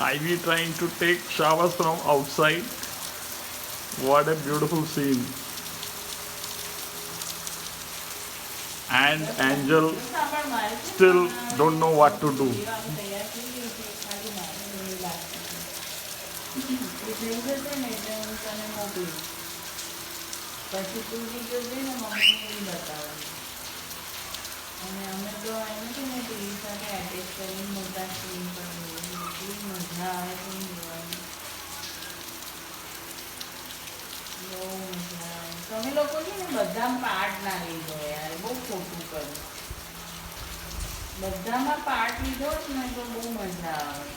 Ivy trying to take showers from outside. What a beautiful scene. And Angel still don't know what to do. પછી તું બી જોજે ને મમ્મીને બી બતાવવાનું. અને અમે તો એને છે ને ટીવી સાથે એટેચ કરીને મોટા સ્ક્રીન પર જોઈએ, એટલી મજા આવે છે જોવાની, બહુ મજા આવે. તમે લોકો છે ને બધામાં પાર્ટ ના લીધો યાર, બહુ ખોટું કર્યું. બધામાં પાર્ટ લીધો જ ને તો બહુ મજા આવે.